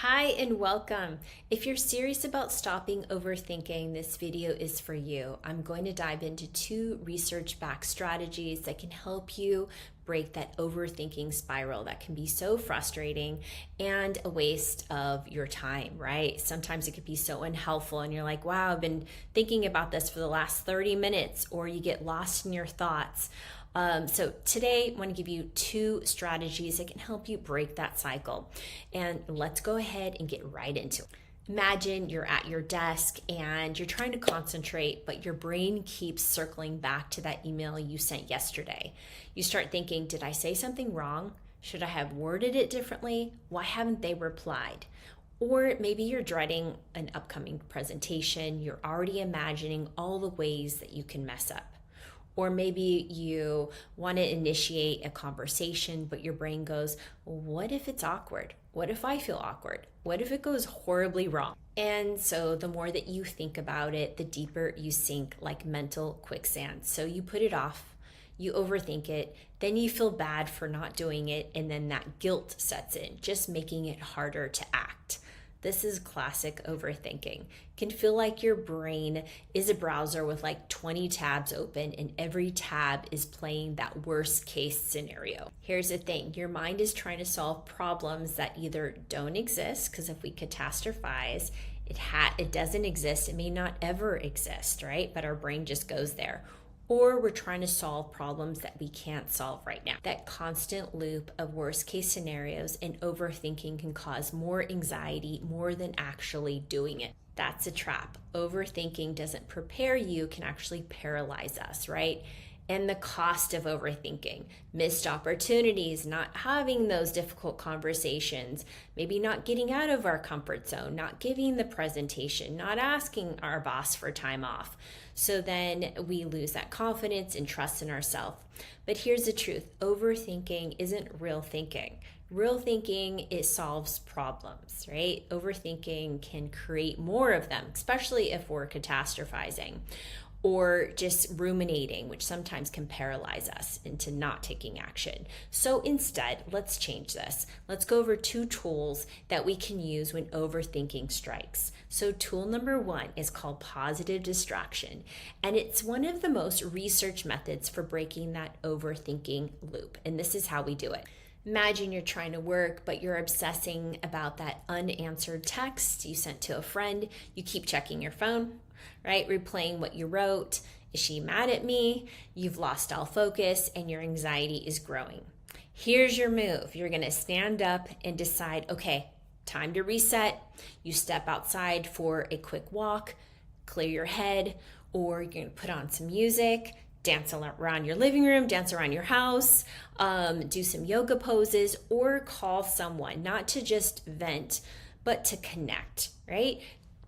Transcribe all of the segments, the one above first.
Hi and welcome. If you're serious about stopping overthinking, this video is for you. I'm going to dive into two research-backed strategies that can help you break that overthinking spiral that can be so frustrating and a waste of your time, right? Sometimes it could be so unhelpful and you're like, wow, I've been thinking about this for the last 30 minutes, or you get lost in your thoughts. So today I want to give you two strategies that can help you break that cycle. And let's go ahead and get right into it. Imagine you're at your desk and you're trying to concentrate, but your brain keeps circling back to that email you sent yesterday. You start thinking, did I say something wrong? Should I have worded it differently? Why haven't they replied? Or maybe you're dreading an upcoming presentation. You're already imagining all the ways that you can mess up. Or maybe you want to initiate a conversation, but your brain goes, what if it's awkward? What if I feel awkward? What if it goes horribly wrong? And so the more that you think about it, the deeper you sink like mental quicksand. So you put it off, you overthink it, then you feel bad for not doing it, and then that guilt sets in, just making it harder to act. This is classic overthinking. It can feel like your brain is a browser with like 20 tabs open and every tab is playing that worst case scenario. Here's the thing, your mind is trying to solve problems that either don't exist, because if we catastrophize, it doesn't exist, it may not ever exist, right? But our brain just goes there. Or we're trying to solve problems that we can't solve right now. That constant loop of worst case scenarios and overthinking can cause more anxiety more than actually doing it. That's a trap. Overthinking doesn't prepare you, can actually paralyze us, right? And the cost of overthinking, missed opportunities, not having those difficult conversations, maybe not getting out of our comfort zone, not giving the presentation, not asking our boss for time off. So then we lose that confidence and trust in ourselves. But here's the truth, overthinking isn't real thinking. Real thinking, it solves problems, right? Overthinking can create more of them, especially if we're catastrophizing or just ruminating, which sometimes can paralyze us into not taking action. So instead, let's change this. Let's go over two tools that we can use when overthinking strikes. So tool number one is called positive distraction, and it's one of the most researched methods for breaking that overthinking loop. And this is how we do it. Imagine you're trying to work, but you're obsessing about that unanswered text you sent to a friend. You keep checking your phone, right? Replaying what you wrote. Is she mad at me? You've lost all focus and your anxiety is growing. Here's your move. You're going to stand up and decide, okay, time to reset. You step outside for a quick walk, clear your head, or you're going to put on some music, dance around your living room, dance around your house, do some yoga poses, or call someone, not to just vent, but to connect, right?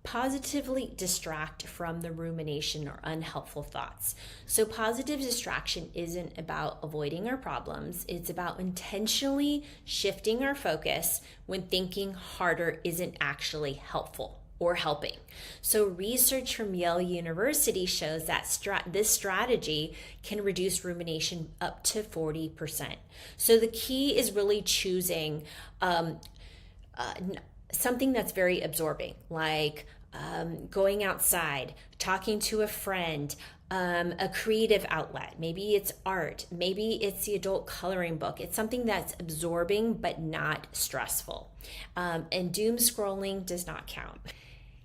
Positively distract from the rumination or unhelpful thoughts. So positive distraction isn't about avoiding our problems. It's about intentionally shifting our focus when thinking harder isn't actually helpful or helping. So research from Yale University shows that this strategy can reduce rumination up to 40%. So the key is really choosing something that's very absorbing, like going outside, talking to a friend, a creative outlet. Maybe it's art, maybe it's the adult coloring book. It's something that's absorbing but not stressful. And doom scrolling does not count.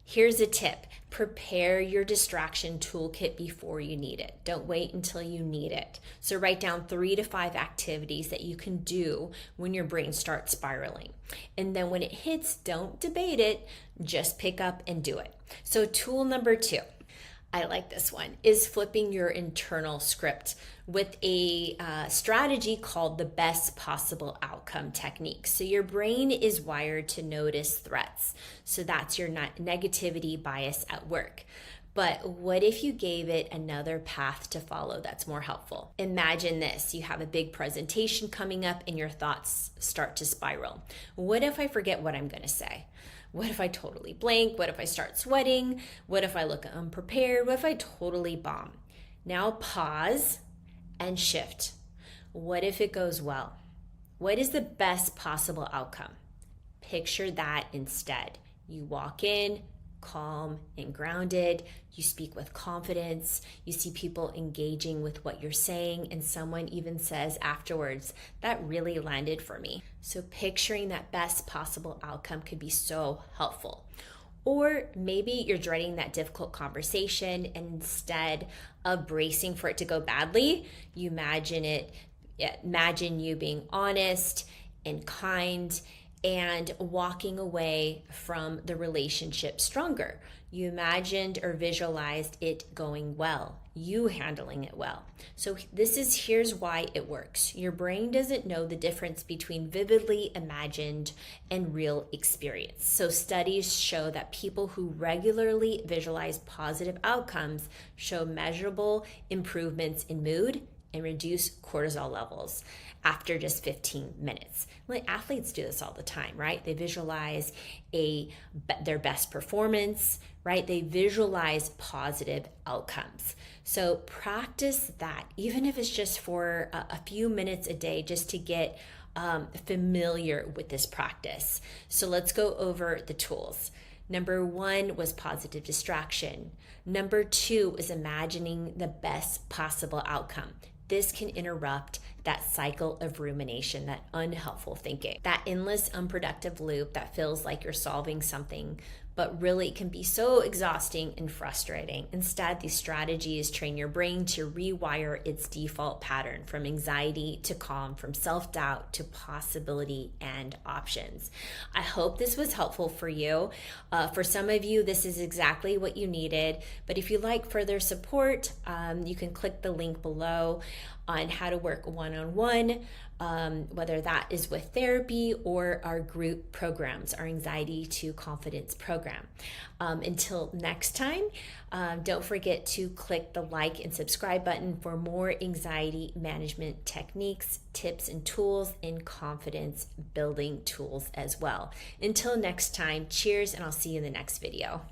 Here's a tip. Prepare your distraction toolkit before you need it. Don't wait until you need it. So write down 3 to 5 activities that you can do when your brain starts spiraling. And then when it hits, don't debate it, just pick up and do it. So tool number 2, I like this one, is flipping your internal script with a strategy called the best possible outcome technique. So your brain is wired to notice threats. So that's your negativity bias at work. But what if you gave it another path to follow that's more helpful? Imagine this, you have a big presentation coming up and your thoughts start to spiral. What if I forget what I'm gonna say? What if I totally blank? What if I start sweating? What if I look unprepared? What if I totally bomb? Now pause and shift. What if it goes well? What is the best possible outcome? Picture that instead. You walk in, calm and grounded. You speak with confidence. You see people engaging with what you're saying, and someone even says afterwards, that really landed for me. So picturing that best possible outcome could be so helpful. Or maybe you're dreading that difficult conversation, and instead of bracing for it to go badly, you imagine you being honest and kind and walking away from the relationship stronger. You imagined or visualized it going well, you handling it well. So here's why it works. Your brain doesn't know the difference between vividly imagined and real experience. So studies show that people who regularly visualize positive outcomes show measurable improvements in mood and reduce cortisol levels after just 15 minutes. Like athletes do this all the time, right? They visualize their best performance, right? They visualize positive outcomes. So practice that, even if it's just for a few minutes a day, just to get familiar with this practice. So let's go over the tools. Number 1 was positive distraction. Number 2 is imagining the best possible outcome. This can interrupt that cycle of rumination, that unhelpful thinking, that endless unproductive loop that feels like you're solving something, but really can be so exhausting and frustrating. Instead, these strategies train your brain to rewire its default pattern from anxiety to calm, from self-doubt to possibility and options. I hope this was helpful for you. For some of you, this is exactly what you needed. But if you'd like further support, you can click the link below on how to work one-on-one, whether that is with therapy or our group programs, our anxiety to confidence program. Until next time, don't forget to click the like and subscribe button for more anxiety management techniques, tips and tools, and confidence building tools as well. Until next time, cheers, and I'll see you in the next video.